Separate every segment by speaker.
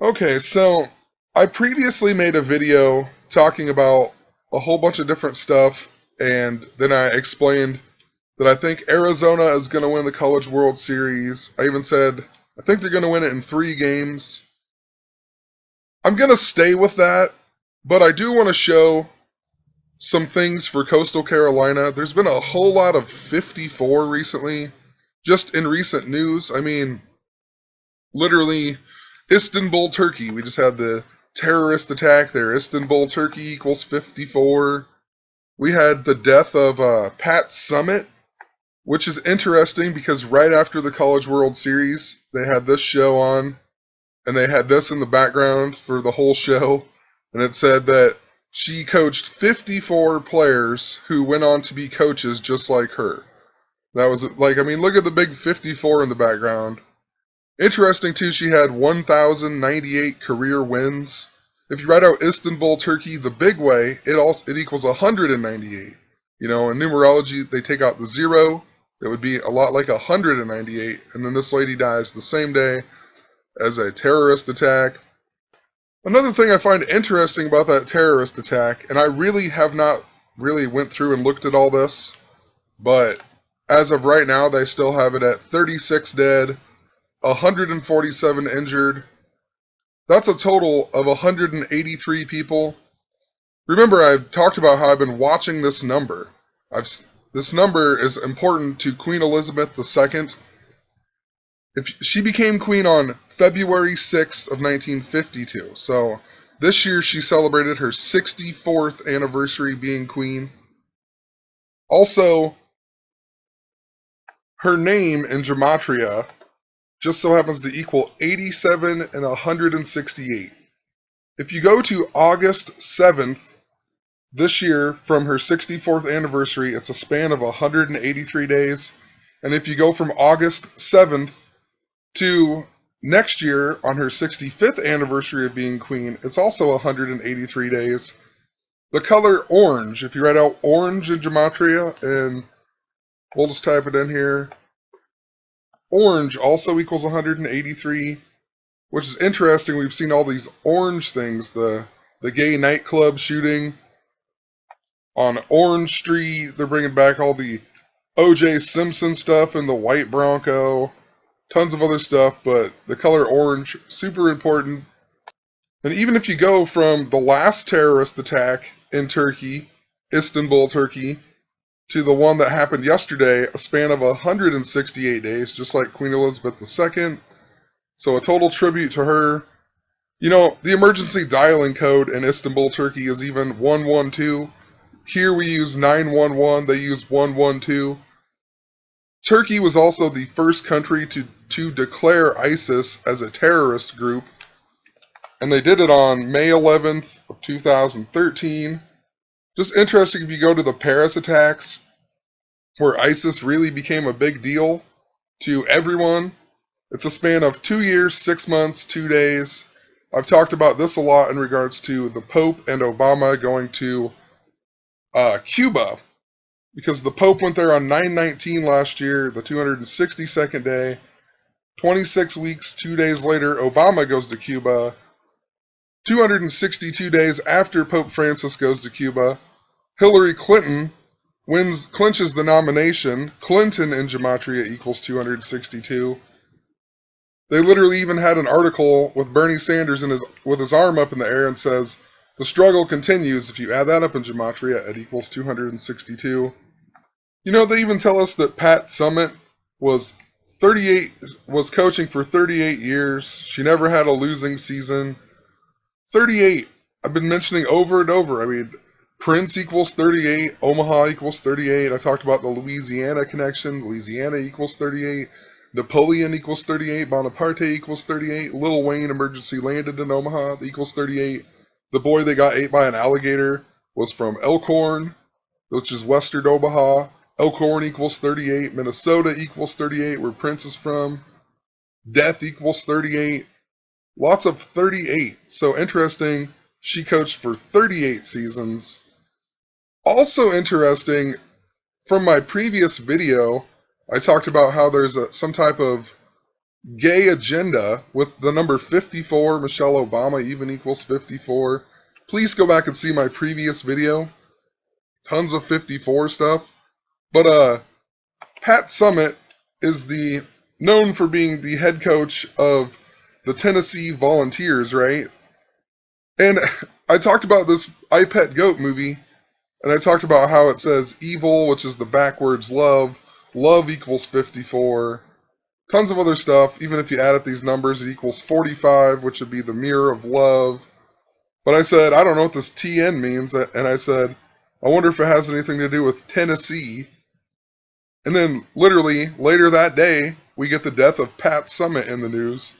Speaker 1: Okay, so I previously made a video talking about a whole bunch of different stuff, and then I explained that I think Arizona is going to win the College World Series. I even said I think they're going to win it in 3 games. I'm going to stay with that, but I do want to show some things for Coastal Carolina. There's been a whole lot of 54 recently, just in recent news. I mean, literally Istanbul, Turkey. We just had the terrorist attack there. Istanbul, Turkey equals 54. We had the death of Pat Summitt, which is interesting because right after the College World Series, they had this show on, and they had this in the background for the whole show, and it said that she coached 54 players who went on to be coaches just like her. That was like, I mean, look at the big 54 in the background. Interesting too, she had 1,098 career wins. If you write out Istanbul, Turkey, the big way, it equals 198. You know, in numerology, they take out the zero. It would be a lot like 198, and then this lady dies the same day as a terrorist attack. Another thing I find interesting about that terrorist attack, and I really have not really went through and looked at all this, but as of right now, they still have it at 36 dead, 147 injured. That's a total of 183 people. Remember, I've talked about how I've been watching this number. This number is important to Queen Elizabeth II. If she became queen on February 6th of 1952, so this year she celebrated her 64th anniversary being queen. Also, her name in gematria just so happens to equal 87 and 168. If you go to August 7th this year from her 64th anniversary, it's a span of 183 days. And if you go from August 7th to next year on her 65th anniversary of being queen, it's also 183 days. The color orange, if you write out orange in gematria, and we'll just type it in here, orange also equals 183, which is interesting. We've seen all these orange things, the gay nightclub shooting on Orange Street. They're bringing back all the O.J. Simpson stuff and the white Bronco, tons of other stuff, but the color orange, super important. And even if you go from the last terrorist attack in Turkey, Istanbul, Turkey, to the one that happened yesterday, a span of 168 days, just like Queen Elizabeth II. So a total tribute to her. You know, the emergency dialing code in Istanbul, Turkey is even 112. Here we use 911, they use 112. Turkey was also the first country to declare ISIS as a terrorist group, and they did it on May 11th of 2013. Just interesting if you go to the Paris attacks, where ISIS really became a big deal to everyone. It's a span of 2 years, 6 months, 2 days. I've talked about this a lot in regards to the Pope and Obama going to Cuba, because the Pope went there on 9/19 last year, the 262nd day. 26 weeks, 2 days later, Obama goes to Cuba. 262 days after Pope Francis goes to Cuba, Hillary Clinton clinches the nomination. Clinton in gematria equals 262. They literally even had an article with Bernie Sanders with his arm up in the air and says, the struggle continues. If you add that up in gematria, it equals 262. You know, they even tell us that Pat Summitt was coaching for 38 years. She never had a losing season. 38. I've been mentioning over and over. I mean, Prince equals 38. Omaha equals 38. I talked about the Louisiana connection. Louisiana equals 38. Napoleon equals 38. Bonaparte equals 38. Lil Wayne emergency landed in Omaha equals 38. The boy that got ate by an alligator was from Elkhorn, which is western Omaha. Elkhorn equals 38. Minnesota equals 38, where Prince is from. Death equals 38. Lots of 38. So interesting, she coached for 38 seasons. Also interesting, from my previous video, I talked about how there's some type of gay agenda with the number 54, Michelle Obama even equals 54. Please go back and see my previous video. Tons of 54 stuff. But Pat Summitt is known for being the head coach of the Tennessee Volunteers, right? And I talked about this I Pet Goat movie, and I talked about how it says evil, which is the backwards love. Love equals 54. Tons of other stuff. Even if you add up these numbers, it equals 45, which would be the mirror of love. But I said, I don't know what this TN means. And I said, I wonder if it has anything to do with Tennessee. And then, literally, later that day, we get the death of Pat Summitt in the news.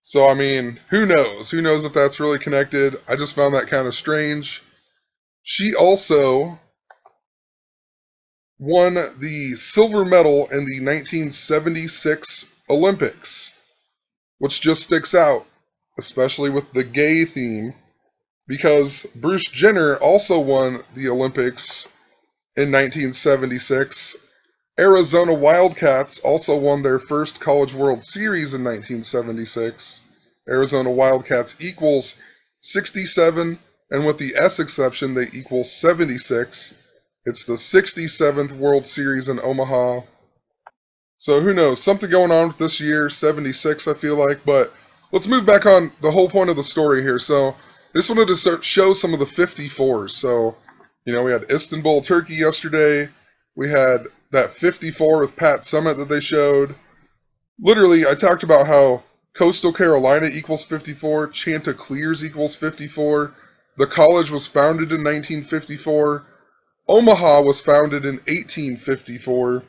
Speaker 1: So, I mean, who knows? Who knows if that's really connected? I just found that kind of strange. She also won the silver medal in the 1976 Olympics, which just sticks out, especially with the gay theme, because Bruce Jenner also won the Olympics in 1976. Arizona Wildcats also won their first College World Series in 1976. Arizona Wildcats equals 67, and with the S exception, they equal 76. It's the 67th World Series in Omaha. So who knows? Something going on with this year, 76 I feel like. But let's move back on the whole point of the story here. So I just wanted to show some of the 54s. So, we had Istanbul, Turkey yesterday. We had that 54 with Pat Summitt that they showed. Literally, I talked about how Coastal Carolina equals 54, Chanticleers equals 54. The college was founded in 1954. Omaha was founded in 1854.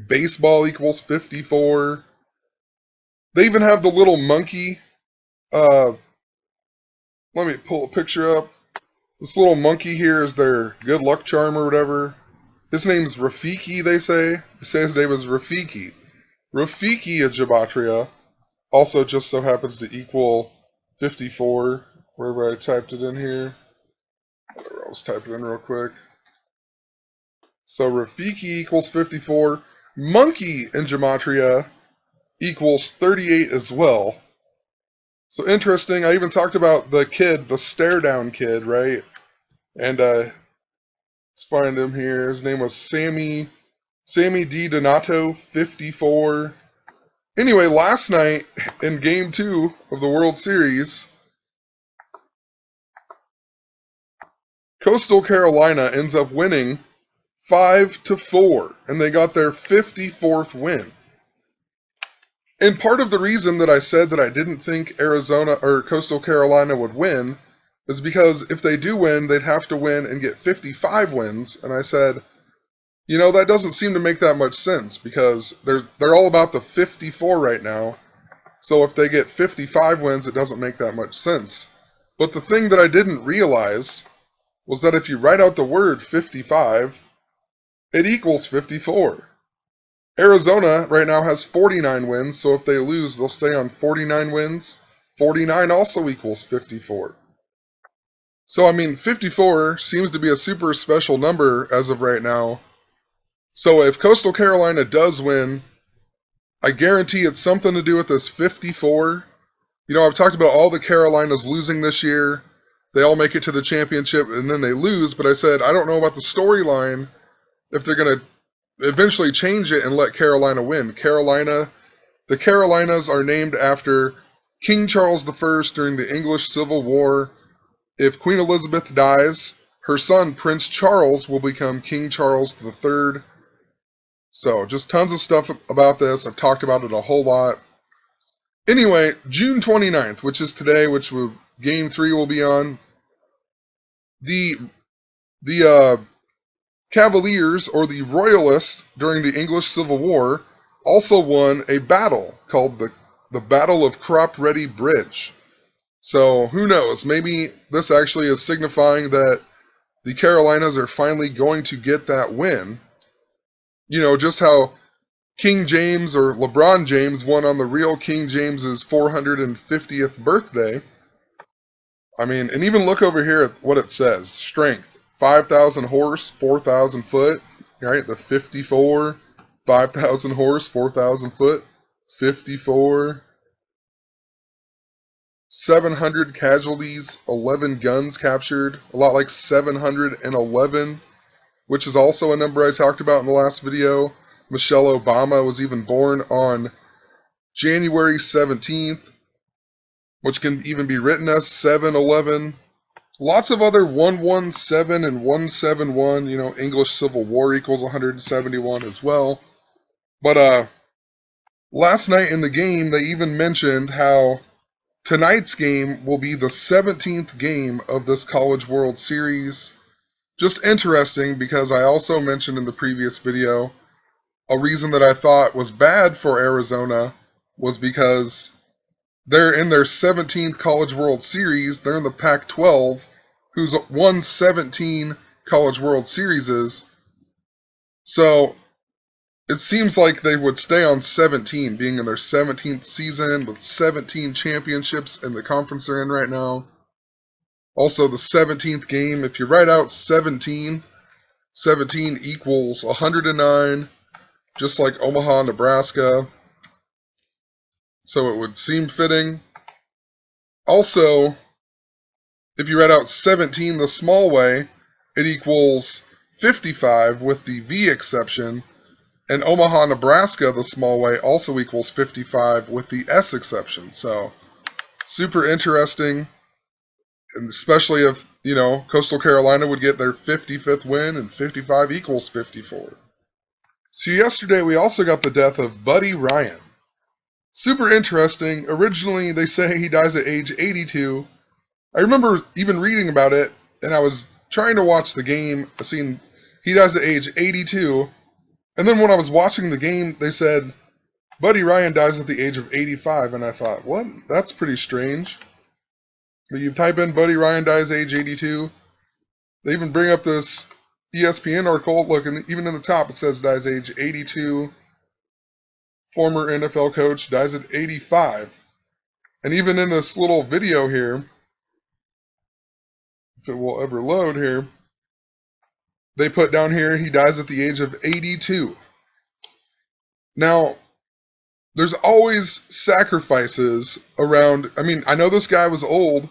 Speaker 1: Baseball equals 54. They even have the little monkey. Let me pull a picture up. This little monkey here is their good luck charm or whatever. His name's Rafiki, they say. They say his name is Rafiki. Rafiki of Gematria also just so happens to equal 54. Wherever I typed it in here. I'll just type it in real quick. So Rafiki equals 54. Monkey in Gematria equals 38 as well. So interesting. I even talked about the kid, the stare down kid, right? And let's find him here. His name was Sammy D. Donato, 54. Anyway, last night in Game 2 of the World Series, Coastal Carolina ends up winning 5-4, and they got their 54th win. And part of the reason that I said that I didn't think Arizona or Coastal Carolina would win is because if they do win, they'd have to win and get 55 wins. And I said, that doesn't seem to make that much sense because they're all about the 54 right now. So if they get 55 wins, it doesn't make that much sense. But the thing that I didn't realize was that if you write out the word 55, it equals 54. Arizona right now has 49 wins, so if they lose, they'll stay on 49 wins. 49 also equals 54. So, 54 seems to be a super special number as of right now. So if Coastal Carolina does win, I guarantee it's something to do with this 54. I've talked about all the Carolinas losing this year. They all make it to the championship, and then they lose, but I said, I don't know about the storyline if they're going to eventually change it and let Carolina win. The Carolinas are named after King Charles I during the English Civil War. If Queen Elizabeth dies, her son Prince Charles will become King Charles III. So just tons of stuff about this. I've talked about it a whole lot. Anyway, June 29th, which is today, Game 3 will be on. The Cavaliers, or the Royalists, during the English Civil War, also won a battle called the Battle of Crop Ready Bridge. So, who knows? Maybe this actually is signifying that the Carolinas are finally going to get that win. Just how King James or LeBron James won on the real King James's 450th birthday. And even look over here at what it says. Strength, 5,000 horse, 4,000 foot. Right, the 54, 5,000 horse, 4,000 foot. 54. 700 casualties, 11 guns captured, a lot like 711, which is also a number I talked about in the last video. Michelle Obama was even born on January 17th, which can even be written as 711. Lots of other 117 and 171, English Civil War equals 171 as well. But last night in the game, they even mentioned how tonight's game will be the 17th game of this College World Series. Just interesting because I also mentioned in the previous video a reason that I thought was bad for Arizona was because they're in their 17th College World Series. They're in the Pac-12, who's won 17 College World Series. So it seems like they would stay on 17, being in their 17th season with 17 championships in the conference they're in right now. Also, the 17th game, if you write out 17, 17 equals 109, just like Omaha, Nebraska. So it would seem fitting. Also, if you write out 17 the small way, it equals 55 with the V exception. And Omaha, Nebraska, the small way, also equals 55 with the S exception. So, super interesting. And especially if, Coastal Carolina would get their 55th win and 55 equals 54. So yesterday we also got the death of Buddy Ryan. Super interesting. Originally they say he dies at age 82. I remember even reading about it, and I was trying to watch the game, seeing he dies at age 82. And then when I was watching the game, they said, Buddy Ryan dies at the age of 85, and I thought, what? That's pretty strange. But you type in Buddy Ryan dies age 82, they even bring up this ESPN article, look, and even in the top it says dies age 82, former NFL coach, dies at 85. And even in this little video here, if it will ever load here, they put down here he dies at the age of 82. Now, there's always sacrifices around. I mean, I know this guy was old,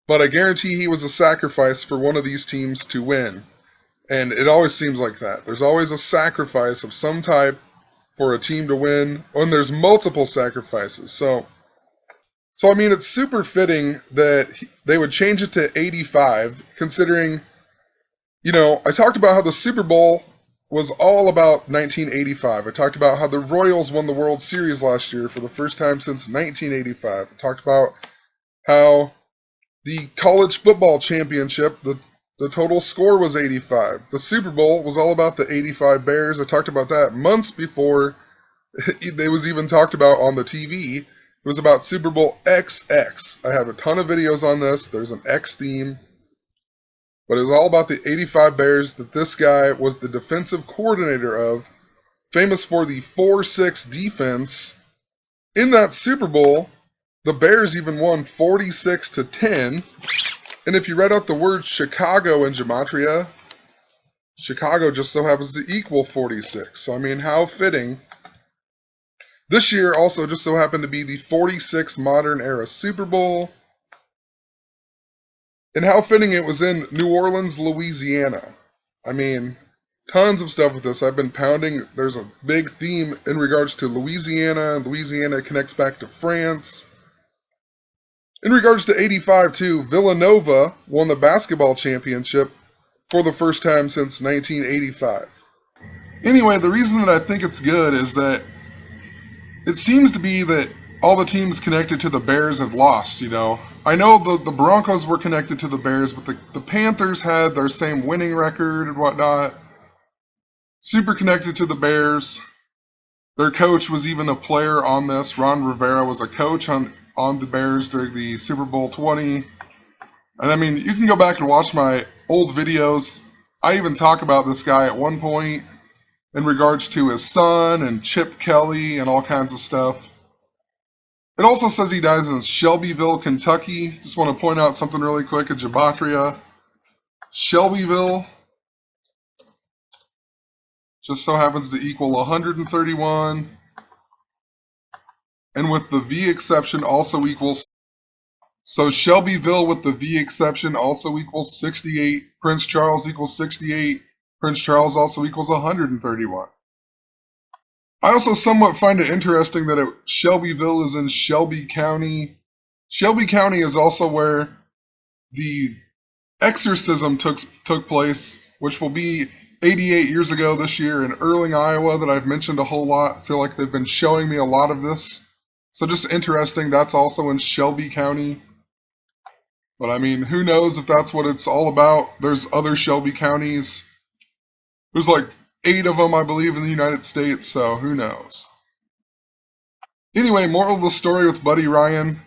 Speaker 1: but I guarantee he was a sacrifice for one of these teams to win. And it always seems like that. There's always a sacrifice of some type for a team to win, and there's multiple sacrifices. So I mean, it's super fitting that they would change it to 85, considering, I talked about how the Super Bowl was all about 1985. I talked about how the Royals won the World Series last year for the first time since 1985. I talked about how the college football championship, the total score was 85. The Super Bowl was all about the 85 Bears. I talked about that months before it was even talked about on the TV. It was about Super Bowl XX. I have a ton of videos on this. There's an X theme. But it was all about the 85 Bears that this guy was the defensive coordinator of, famous for the 4-6 defense. In that Super Bowl, the Bears even won 46-10. And if you read out the word Chicago in gematria, Chicago just so happens to equal 46. So, I mean, how fitting. This year also just so happened to be the 46 modern era Super Bowl. And how fitting it was in New Orleans, Louisiana. I mean, tons of stuff with this. I've been pounding. There's a big theme in regards to Louisiana. Louisiana connects back to France. In regards to 85, too, Villanova won the basketball championship for the first time since 1985. Anyway, the reason that I think it's good is that it seems to be that all the teams connected to the Bears have lost, I know the Broncos were connected to the Bears, but the Panthers had their same winning record and whatnot. Super connected to the Bears. Their coach was even a player on this. Ron Rivera was a coach on the Bears during the Super Bowl 20. And I mean, you can go back and watch my old videos. I even talk about this guy at one point in regards to his son and Chip Kelly and all kinds of stuff. It also says he dies in Shelbyville, Kentucky. Just want to point out something really quick at gematria. Shelbyville just so happens to equal 131. and with the V exception also equals. So Shelbyville with the V exception also equals 68. Prince Charles equals 68. Prince Charles also equals 131. I also somewhat find it interesting that Shelbyville is in Shelby County. Shelby County is also where the exorcism took place, which will be 88 years ago this year in Erling, Iowa, that I've mentioned a whole lot. I feel like they've been showing me a lot of this. So just interesting, that's also in Shelby County. But I mean, who knows if that's what it's all about. There's other Shelby counties. There's like 8 of them, I believe, in the United States, so who knows. Anyway, moral of the story with Buddy Ryan,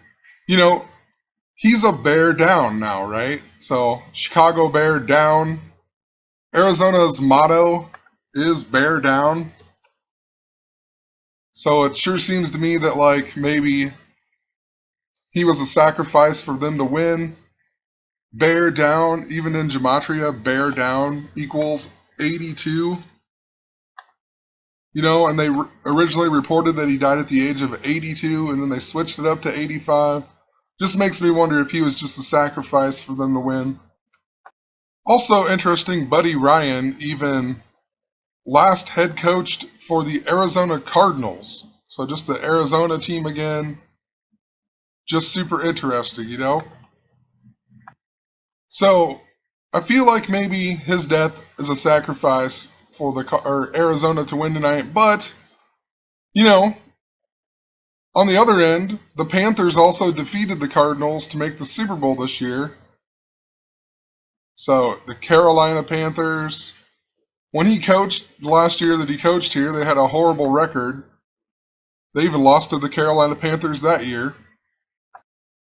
Speaker 1: he's a bear down now, right? So, Chicago Bear down. Arizona's motto is bear down. So it sure seems to me that, like, maybe he was a sacrifice for them to win. Bear down, even in gematria, bear down equals 82. And they originally reported that he died at the age of 82, and then they switched it up to 85. Just makes me wonder if he was just a sacrifice for them to win. Also interesting, Buddy Ryan even last head coached for the Arizona Cardinals. So just the Arizona team again. Just super interesting, So I feel like maybe his death is a sacrifice for Arizona to win tonight, but on the other end, the Panthers also defeated the Cardinals to make the Super Bowl this year. So the Carolina Panthers, when he coached the last year that he coached here, they had a horrible record. They even lost to the Carolina Panthers that year.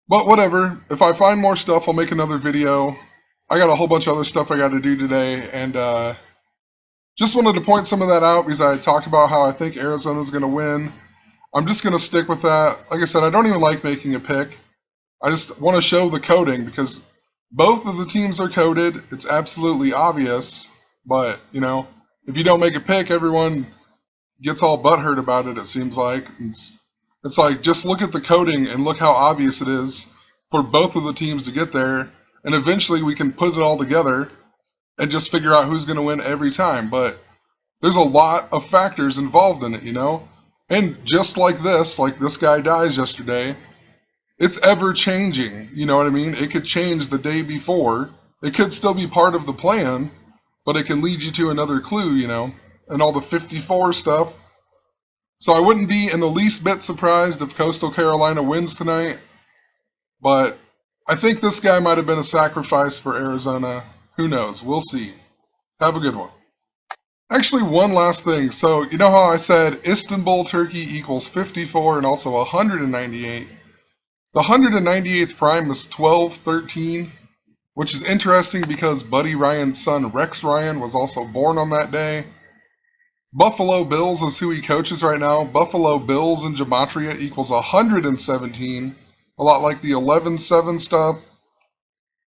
Speaker 1: But whatever, if I find more stuff, I'll make another video. I got a whole bunch of other stuff I got to do today, and just wanted to point some of that out because I talked about how I think Arizona's going to win. I'm just going to stick with that. Like I said, I don't even like making a pick. I just want to show the coding because both of the teams are coded. It's absolutely obvious. But, if you don't make a pick, everyone gets all butthurt about it, it seems like. It's like, just look at the coding and look how obvious it is for both of the teams to get there. And eventually we can put it all together and just figure out who's going to win every time. But there's a lot of factors involved in it, And just like this guy dies yesterday, it's ever changing, you know what I mean? It could change the day before. It could still be part of the plan, but it can lead you to another clue, and all the 54 stuff. So I wouldn't be in the least bit surprised if Coastal Carolina wins tonight, but I think this guy might have been a sacrifice for Arizona. Who knows? We'll see. Have a good one. Actually, one last thing. So, you know how I said Istanbul, Turkey equals 54 and also 198? The 198th prime is 1213, which is interesting because Buddy Ryan's son Rex Ryan was also born on that day. Buffalo Bills is who he coaches right now. Buffalo Bills in gematria equals 117, a lot like the 11-7 stuff.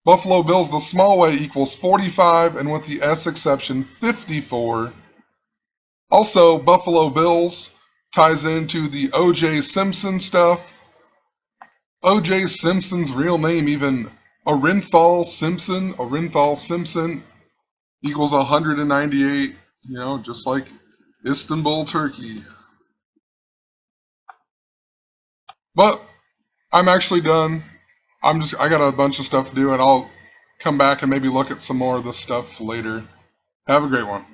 Speaker 1: Buffalo Bills the small way equals 45, and with the S exception, 54. Also, Buffalo Bills ties into the O.J. Simpson stuff. O.J. Simpson's real name, even Orenthal Simpson equals 198, just like Istanbul, Turkey. But I'm actually done. I got a bunch of stuff to do, and I'll come back and maybe look at some more of this stuff later. Have a great one.